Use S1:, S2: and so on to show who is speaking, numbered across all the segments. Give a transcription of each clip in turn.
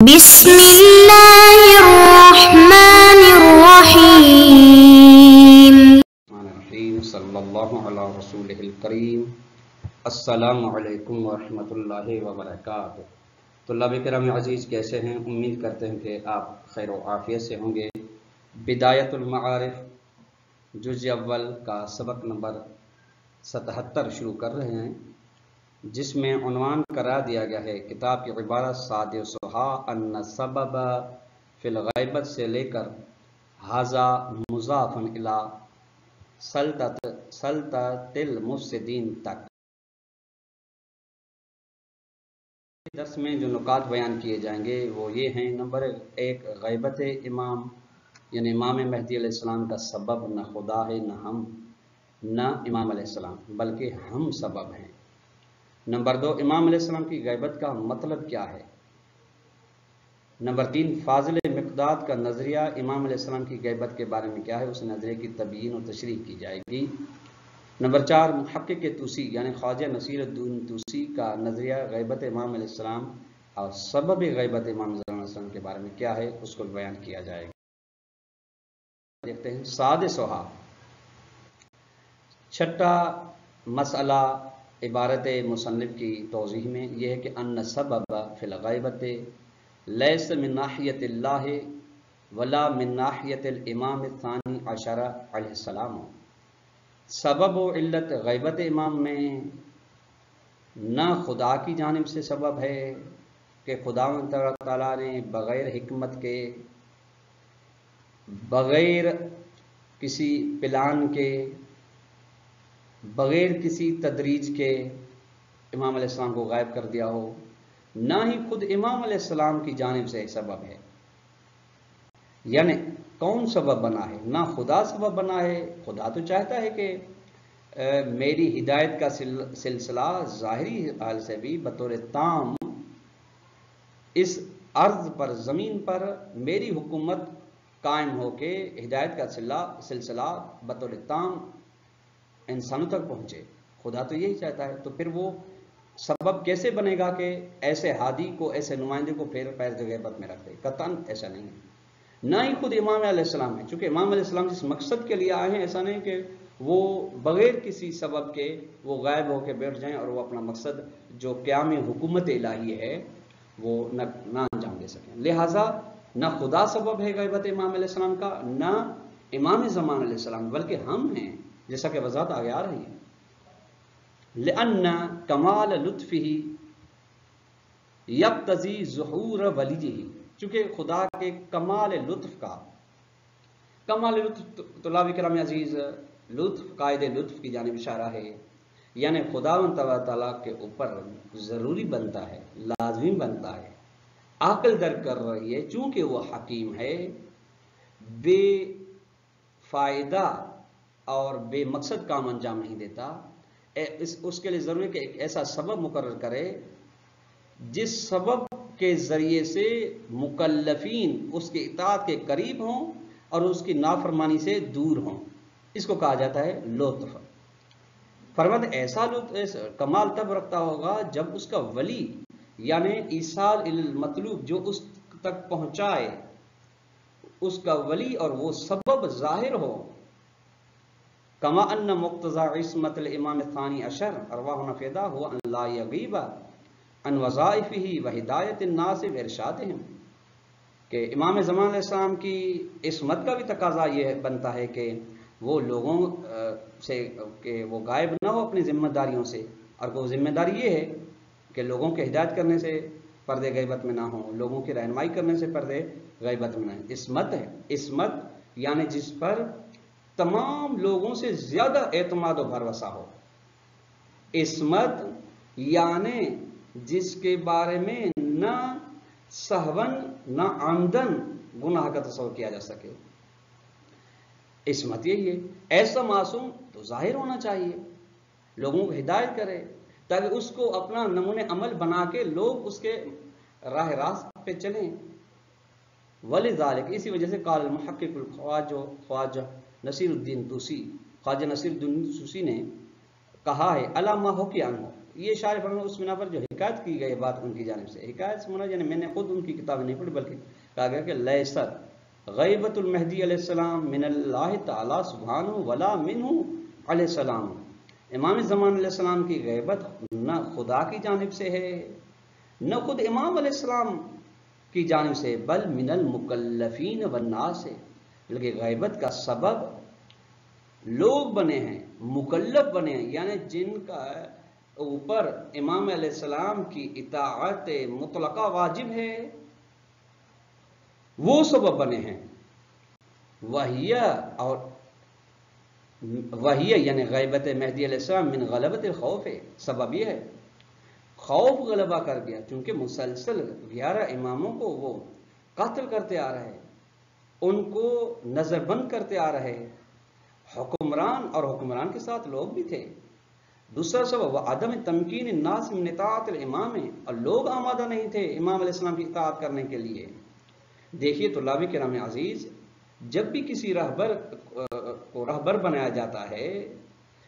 S1: بسم اللہ الرحمن الرحیم
S2: صلی اللہ علی رسولہ الکریم۔ السلام علیکم ورحمۃ اللہ وبرکاتہ۔ طلاب کرام عزیز، کیسے ہیں؟ امید کرتے ہیں کہ آپ خیر و عافیت سے ہوں گے۔ بدایت المعارف جزء اول کا سبق نمبر 77 شروع کر رہے ہیں، جس میں عنوان قرار دیا گیا ہے کتاب کی عبارت سادسھا ان سبب فی الغیبت سے لے کر ھذا مضاف الی سلطۃ المفسدین تک۔ درس میں جو نکات بیان کیے جائیں گے وہ یہ ہیں: نمبر 1، غیبت امام یعنی امام مہدی علیہ السلام کا سبب نہ خدا ہے نہ ہم نہ امام علیہ السلام، بلکہ ہم سبب ہیں۔ نمبر 2، امام علیہ السلام کی غیبت کا مطلب کیا ہے۔ نمبر 3، فاضل مقداد کا نظریہ امام علیہ السلام کی غیبت کے بارے میں کیا ہے، اس نظریے کی تبیین و تشریح کی جائے گی۔ نمبر 4، محقق طوسی یعنی خواجہ نصیر الدین طوسی کا نظریہ غیبت امام علیہ السلام اور سبب غیبت امام علیہ السلام کے بارے میں کیا ہے، اس کو بیان کیا جائے گا۔ دیکھتے ہیں سادسھا، چھٹا مسئلہ عبارت مصنف کی توضیح میں یہ ہے کہ ان سبب فی الغیبت لیس من ناحیت اللہ ولا من ناحیت الامام الثانی عشر علیہ السلام۔ سبب و علت غیبت امام میں نہ خدا کی جانب سے سبب ہے کہ خدا تعالیٰ نے بغیر حکمت کے، بغیر کسی پلان کے، بغیر کسی تدریج کے امام علیہ السلام کو غائب کر دیا ہو، نہ ہی خود امام علیہ السلام کی جانب سے سبب ہے۔ یعنی کون سبب بنا ہے؟ نہ خدا سبب بنا ہے۔ خدا تو چاہتا ہے کہ میری ہدایت کا سلسلہ ظاہری حال سے بھی بطور تام اس ارض پر، زمین پر میری حکومت قائم ہو کے ہدایت کا سلسلہ بطور تام انسانوں تک پہنچے۔ خدا تو یہی چاہتا ہے، تو پھر وہ سبب کیسے بنے گا کہ ایسے ہادی کو، ایسے نمائندے کو پھر پیر غیبت میں رکھ دے؟ قطعاً ایسا نہیں ہے۔ نہ ہی خود امام علیہ السلام ہے، چونکہ امام علیہ السلام جس مقصد کے لیے آئے ہیں، ایسا نہیں کہ وہ بغیر کسی سبب کے وہ غائب ہو کے بیٹھ جائیں اور وہ اپنا مقصد جو قیام حکومت الہی ہے وہ نہ انجام دے سکیں۔ لہٰذا نہ خدا سبب ہے غیبت امام علیہ السلام کا، نہ امام زمان علیہ السلام، بلکہ ہم ہیں، جیسا کہ وضاحت آگے آ رہی ہے۔ لأن کمال لطفہ یقتضی ظہور ولیہ، چونکہ خدا کے کمال لطف کا، کمال لطف طلاب کرام عزیز لطف قائد لطف کی جانب اشارہ ہے، یعنی خداوند تعالیٰ کے اوپر ضروری بنتا ہے، لازمی بنتا ہے، عقل در کر رہی ہے، چونکہ وہ حکیم ہے، بے فائدہ اور بے مقصد کام انجام نہیں دیتا۔ اس کے لیے ضروری ہے کہ ایک ایسا سبب مقرر کرے جس سبب کے ذریعے سے مکلفین اس کے اطاعت کے قریب ہوں اور اس کی نافرمانی سے دور ہوں۔ اس کو کہا جاتا ہے لطف۔ فرماتے ایسا لطف کمال تب رکھتا ہوگا جب اس کا ولی یعنی ایصال المطلوب، جو اس تک پہنچائے، اس کا ولی اور وہ سبب ظاہر ہو۔ کما ان مقتضى عصمت الامام الثانی عشر ارواح نفیدہ ہوا ان لا یغیب عن وظائفہ وہدایت الناس وارشادہم، کہ امام زمان علیہ السلام کی عصمت کا بھی تقاضا یہ بنتا ہے کہ وہ لوگوں سے کہ وہ غائب نہ ہو اپنی ذمہ داریوں سے، اور وہ ذمہ داری یہ ہے کہ لوگوں کے ہدایت کرنے سے پردے غیبت میں نہ ہوں، لوگوں کی رہنمائی کرنے سے پردے غیبت میں نہ ہوں۔ عصمت ہے، عصمت یعنی جس پر تمام لوگوں سے زیادہ اعتماد و بھروسہ ہو۔ عصمت یعنی جس کے بارے میں نہ سہون نہ عمدن گناہ کا تصور کیا جا سکے۔ عصمت یہی ہے۔ ایسا معصوم تو ظاہر ہونا چاہیے، لوگوں کو ہدایت کرے تاکہ اس کو اپنا نمونِ عمل بنا کے لوگ اس کے راہ راست پہ چلیں۔ ولذالک، اسی وجہ سے قال المحقق خواجہ نصیر الدین طوسی، خواجہ نصیر الدین طوسی نے کہا ہے علامہ ہو کہ عنہ، یہ اشارہ فرمایا اس بنا پر جو حکایت کی گئی بات ان کی جانب سے. حکایت سے مراد یعنی میں نے خود ان کی کتابیں نہیں پڑھی بلکہ کہا گیا کہ لیست غیبت المہدی علیہ السلام من اللہ تعالی سبحانہ ولا منہ علیہ السلام. امام زمان علیہ السلام کی غیبت نہ خدا کی جانب سے ہے نہ خود امام علیہ السلام کی جانب سے، بل من المکلفین والناس ہے، بلکہ غیبت کا سبب لوگ بنے ہیں، مکلف بنے ہیں، یعنی جن کا اوپر امام علیہ السلام کی اطاعت مطلقہ واجب ہے وہ سبب بنے ہیں. وہی یعنی غیبت مہدی علیہ السلام من غلبت الخوف ہے، سبب یہ ہے خوف غلبہ کر گیا، چونکہ مسلسل 11 اماموں کو وہ قتل کرتے آ رہے، ان کو نظر بند کرتے آ رہے، حکمران اور حکمران کے ساتھ لوگ بھی تھے. دوسرا سبب وہ عدم تمکین الناس من اطاعت الامام ہے، اور لوگ آمادہ نہیں تھے امام علیہ السلام کی اطاعت کرنے کے لیے. دیکھیے طلاب کرام عزیز، جب بھی کسی رہبر کو رہبر بنایا جاتا ہے،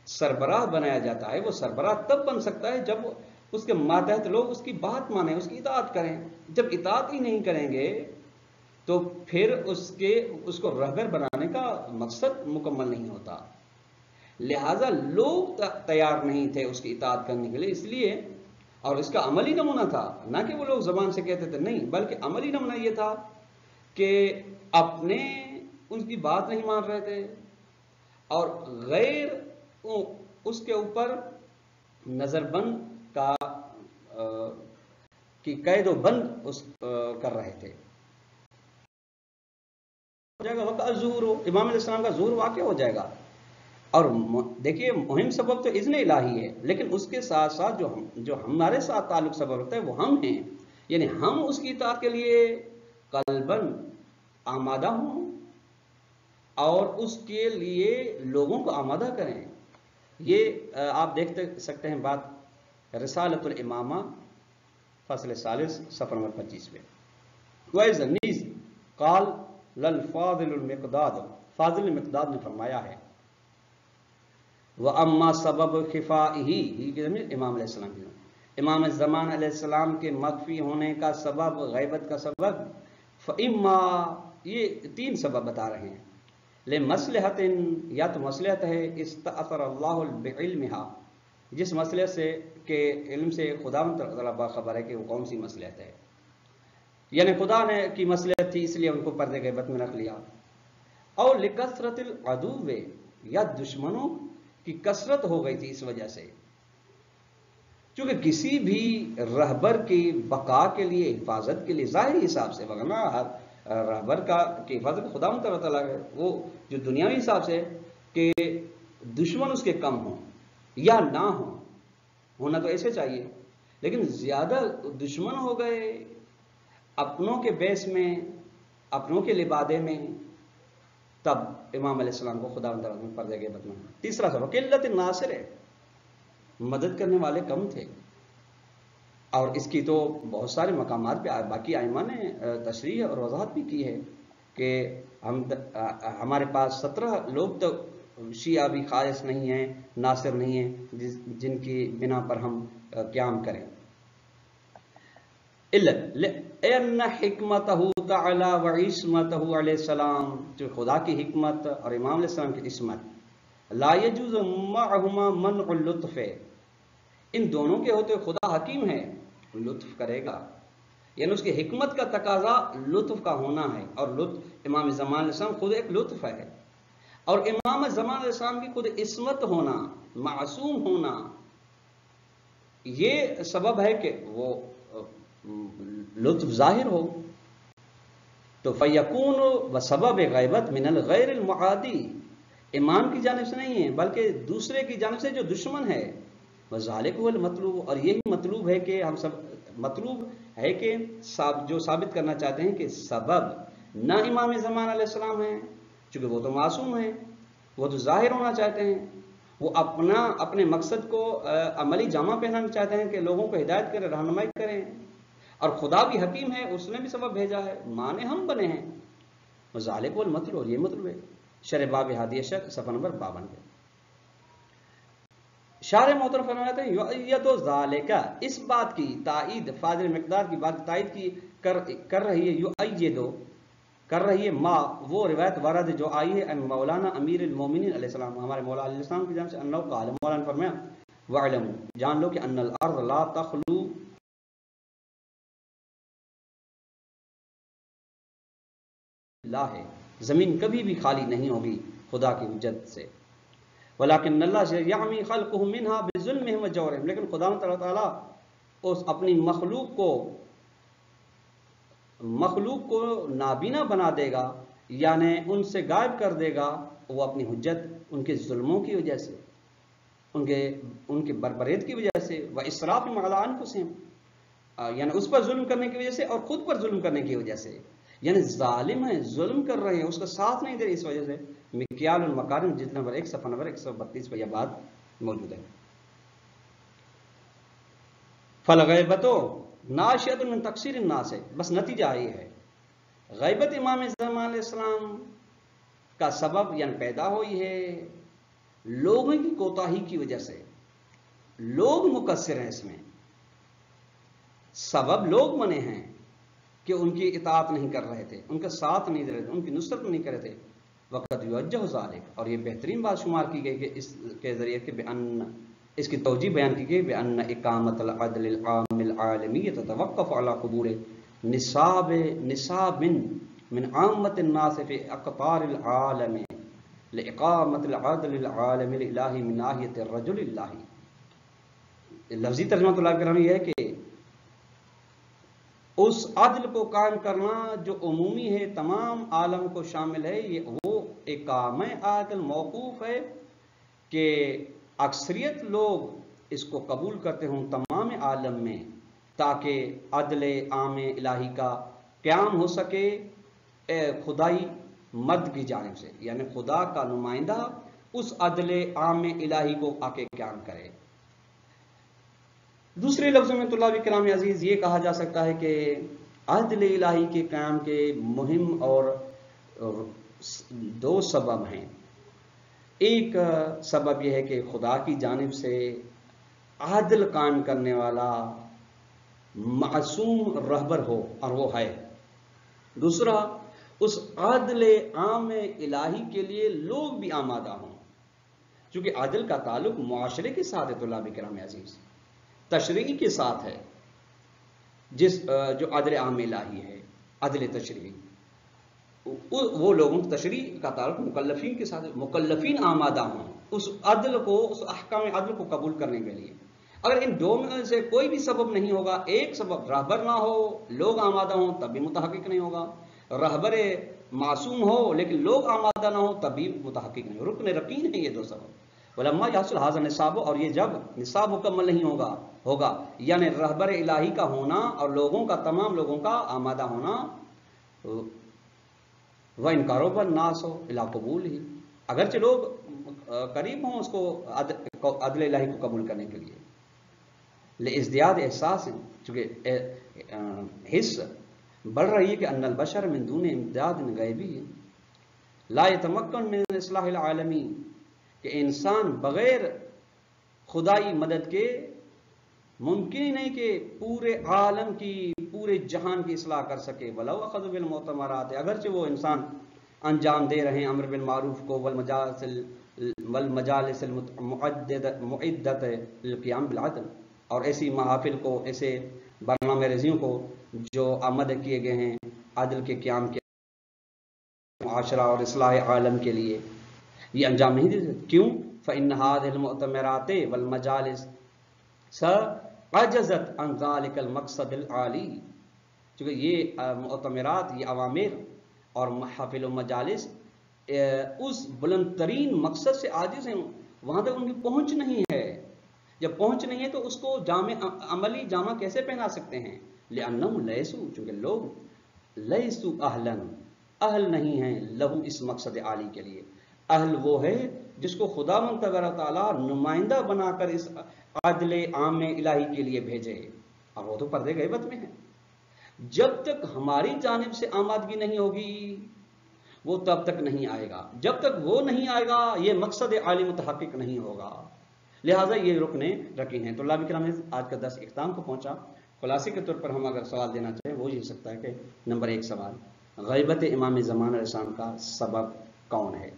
S2: سربراہ بنایا جاتا ہے، وہ سربراہ تب بن سکتا ہے جب اس کے ماتحت لوگ اس کی بات مانیں، اس کی اطاعت کریں. جب اطاعت ہی نہیں کریں گے تو پھر اس کو رہبر بنانے کا مقصد مکمل نہیں ہوتا. لہذا لوگ تیار نہیں تھے اس کی اطاعت کرنے کے لیے، اس لیے اور اس کا عملی نمونہ تھا، نہ کہ وہ لوگ زبان سے کہتے تھے، نہیں، بلکہ عملی نمونہ یہ تھا کہ اپنے ان کی بات نہیں مان رہے تھے اور غیر اس کے اوپر نظر بند کی قید و بند کر رہے تھے. ہو جائے گا وقت ظہور ہو، امام علیہ السلام کا ظہور واقع ہو جائے گا. اور دیکھیے مہم سبب تو اذن الہی ہے، لیکن اس کے ساتھ ساتھ جو ہمارے ساتھ تعلق سبب رکھتا ہے وہ ہم ہیں، یعنی ہم اس کی اطاعت کے لیے قلباً آمادہ ہوں اور اس کے لیے لوگوں کو آمادہ کریں. یہ آپ دیکھ سکتے ہیں بات رسالۃ الامامہ فصل 40 صفحہ نمبر 25 پہ. وَإِذَا نیز قال للفاضل المقداد، فاضل المقداد نے فرمایا ہے، وَأَمَّا سَبَبُ خِفَائِهِ، امام علیہ السلام کی امام زمان علیہ السلام کے مخفی ہونے کا سبب، غیبت کا سبب، فَإِمَّا، یہ 3 سبب بتا رہے ہیں. لِمَصْلِحَةٍ، یا تو مصلحت ہے، اِسْتَأْثَرَ اللَّهُ بِعِلْمِهَا، جس مسئلے سے کہ علم سے خداوند تعالیٰ باخبر ہے کہ وہ کون سی مصلحت ہے، یعنی خدا نے کی مصلحت تھی اس لیے ان کو پردے غیبت میں رکھ لیا. اور لِكَثْرَةِ الْعَدُوِّ، یا دشمنوں کی کثرت ہو گئی تھی اس وجہ سے. چونکہ کسی بھی رہبر کی بقا کے لیے، حفاظت کے لیے ظاہری حساب سے، وگرنہ ہر رہبر کی حفاظت خداوند تعالیٰ ہے، وہ جو دنیاوی حساب سے کہ دشمن اس کے کم ہوں یا نہ ہوں، ہونا تو ایسے چاہیے، لیکن زیادہ دشمن ہو گئے اپنوں کے بیس میں، اپنوں کے لبادے میں، تب امام علیہ السلام کو خداوند تعالیٰ نے پردے غیبت میں. تیسرا سبب قلت الناصر ہے، مدد کرنے والے کم تھے. اور اس کی تو بہت سارے مقامات پہ باقی ائمہ نے تشریح اور وضاحت بھی کی ہے کہ ہمارے پاس 17 لوگ تو شیعہ بھی خالص نہیں ہیں، ناصر نہیں ہیں، جن کی بنا پر ہم قیام کریں. لِأَنَّ حِكْمَتَهُ تَعَالَى وَعِصْمَتَهُ علیہ السلام، جو خدا کی حکمت اور امام علیہ السلام کی عصمت، لا يجوز معهما منع اللطف، ان دونوں کے ہوتے خدا حکیم ہے، لطف کرے گا، یعنی اس کی حکمت کا تقاضا لطف کا ہونا ہے، اور لطف امام زمان علیہ السلام خود ایک لطف ہے، اور امام زمان علیہ السلام کی خود عصمت ہونا، معصوم ہونا، یہ سبب ہے کہ وہ لطف ظاہر ہو. تو فَيَكُونُ وَسَبَبِ غیبت من الغیر المعادی، امام کی جانب سے نہیں ہے بلکہ دوسرے کی جانب سے جو دشمن ہے. وَذَلِكَ هُوَ الْمَطْلُوبُ، اور یہی مطلوب ہے کہ ہم سب مطلوب ہے کہ جو ثابت کرنا چاہتے ہیں کہ سبب نہ امام زمان علیہ السلام ہیں، چونکہ وہ تو معصوم ہیں، وہ تو ظاہر ہونا چاہتے ہیں، وہ اپنے مقصد کو عملی جامہ پہنانا چاہتے ہیں کہ لوگوں کو ہدایت کریں، رہنمائی کریں، اور خدا بھی حکیم ہے، اس نے بھی سبب بھیجا ہے، مانے ہم بنے ہیں. وَذَلِكَ هُوَ الْمَطْلُوبُ، اور یہ مطلب ہے. شرح باب ہادیہ شک صفحہ نمبر 52 پہ. شارح محترم فرماتے ہیں یؤید ذالک، اس بات کی تائید، فاضل مقدار کی بات تائید کی کر رہی ہے، یؤید کر رہی ہے ما وہ روایت ورد جو آئی ہے ان مولانا امیر المومنین علیہ السلام، ہمارے مولا علیہ السلام کی جانب سے، انہو قال، مولانا نے فرمایا وَعْلَمُوا، جان لو کہ ان الارض لا تخلو اللہ ہے، زمین کبھی بھی خالی نہیں ہوگی خدا کی حجت سے، ولیکن اللہ یعمی خلقہ منہا بظلمہم وجورہم، لیکن خدا تعالیٰ اس اپنی مخلوق کو نابینا بنا دے گا، یعنی ان سے غائب کر دے گا وہ اپنی حجت ان کے ظلموں کی وجہ سے، ان کے بربریت کی وجہ سے، وَإِسْرَافِهِمْ عَلَىٰ أَنفُسِهِمْ، یعنی اس پر ظلم کرنے کی وجہ سے اور خود پر ظلم کرنے کی وجہ سے، یعنی ظالم ہیں، ظلم کر رہے ہیں، اس کا ساتھ نہیں دے رہے، اس وجہ سے مکیال المکارم جلد نمبر 1 صفحہ نمبر 132 پر یہ بات موجود ہے۔ فالغیبتو ناشئۃ من تقصیر الناس، بس نتیجہ یہ ہے غیبت امام زمان علیہ السلام کا سبب یعنی پیدا ہوئی ہے لوگوں کی کوتاہی کی وجہ سے، لوگ مقصر ہیں اس میں، سبب لوگ بنے ہیں کہ ان کی اطاعت نہیں کر رہے تھے، ان کا ساتھ نہیں دے رہے تھے، ان کی نصرت نہیں کر رہے تھے، وقت یوجہ ذالک، اور یہ بہترین بات شمار کی گئی کہ اس کے ذریعے کہ اس کی توجیہ بیان کی گئی بأن اقامت العدل العام العالمی تتوقف علی قبور نصاب من عامت الناس فی اقطار العالم لإقامت العدل العالم الالہی من ناحیت الرجل الہی۔ لفظی ترجمہ تو اللہ کرام یہ ہے کہ اس عدل کو قائم کرنا جو عمومی ہے، تمام عالم کو شامل ہے، یہ وہ اقامہ عدل موقوف ہے کہ اکثریت لوگ اس کو قبول کرتے ہوں تمام عالم میں، تاکہ عدل عام الہی کا قیام ہو سکے خدائی مرد کی جانب سے، یعنی خدا کا نمائندہ اس عدل عام الہی کو آ کے قیام کرے۔ دوسرے لفظوں میں طلاب کرام عزیز یہ کہا جا سکتا ہے کہ عدل الہی کے قیام کے مہم اور دو سبب ہیں۔ ایک سبب یہ ہے کہ خدا کی جانب سے عدل قائم کرنے والا معصوم رہبر ہو، اور وہ ہے۔ دوسرا، اس عدل عام الہی کے لیے لوگ بھی آمادہ ہوں، چونکہ عدل کا تعلق معاشرے کے ساتھ ہے طلاب کرام عزیز، تشریعی کے ساتھ ہے، جو عدل عام الہی ہے، عدل تشریعی، وہ لوگوں کی تشریع کا تعلق مکلفین کے ساتھ، مکلفین آمادہ ہوں اس عدل کو، اس احکام عدل کو قبول کرنے کے لیے۔ اگر ان دو میں سے کوئی بھی سبب نہیں ہوگا، ایک سبب رہبر نہ ہو، لوگ آمادہ ہوں، تب بھی متحقق نہیں ہوگا، رہبر معصوم ہو لیکن لوگ آمادہ نہ ہو تب بھی متحقق نہیں، رکن رکین ہیں یہ دو سبب۔ ولما یحصل ھذا نصاب، اور یہ جب نصاب مکمل نہیں ہوگا یعنی رہبر الہی کا ہونا اور لوگوں کا، تمام لوگوں کا آمادہ ہونا، وَإِنْ قَرُبَ النَّاسُ إِلَىٰ قُبُولِهِ، اگرچہ لوگ قریب ہوں اس کو عدل الہی کو قبول کرنے کے لیے، لِإِزْدِيَادِ احساس، چونکہ حص بڑھ رہی ہے کہ ان البشر من دون امداد غیبی لا يتمکن من اصلاح العالمی، کہ انسان بغیر خدائی مدد کے ممکن ہی نہیں کہ پورے عالم کی، پورے جہان کی اصلاح کر سکے، ولو اخذ بالمؤتمرات، اگرچہ وہ انسان انجام دے رہے ہیں امر بالمعروف کو، والمجالس المعدت للقیام بالعدل، اور ایسی محافل کو، ایسے برنامہ ریزیوں کو جو آمد کیے گئے ہیں عدل کے قیام کے، معاشرہ اور اصلاح عالم کے لیے، یہ انجام نہیں دے سکتے۔ کیوں؟ فإن هذه المؤتمرات والمجالس عجزت عن ذلك المقصد العالی، چونکہ یہ مؤتمرات، یہ عوامر اور محافل و مجالس اس بلند ترین مقصد سے عاجز ہیں، وہاں تک ان کی پہنچ نہیں ہے۔ جب پہنچ نہیں ہے تو اس کو عملی جامہ کیسے پہنا سکتے ہیں؟ لأنهم لیسوا، چونکہ لوگ لیسوا اہل نہیں ہیں، لہو اس مقصد عالی کے لیے۔ اہل وہ ہے جس کو خداوند تبارک و تعالیٰ نمائندہ بنا کر اس عدل عام الہی کے لیے بھیجے، اور وہ تو پردے غیبت میں ہے۔ جب تک ہماری جانب سے آمادگی نہیں ہوگی وہ تب تک نہیں آئے گا، جب تک وہ نہیں آئے گا یہ مقصد عالی متحقق نہیں ہوگا۔ لہٰذا یہ رکنے رکھے ہیں. طلاب کرام آج کا درس اختتام کو پہنچا. خلاصے کے طور پر ہم اگر سوال دینا چاہیں وہ یہ سکتا ہے کہ نمبر 1 سوال، غیبت امام زمان علیہ السلام کا سبب کون ہے؟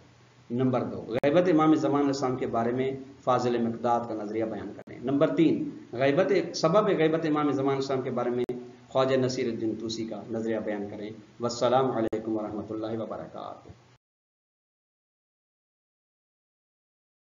S2: نمبر 2، غیبت امام زمان علیہ السلام کے بارے میں فاضل مقداد کا نظریہ بیان کریں. نمبر 3، سبب غیبت امام زمان علیہ السلام کے بارے میں خواجہ نصیر الدین طوسی کا نظریہ بیان کریں. والسلام علیکم ورحمۃ اللہ وبرکاتہ.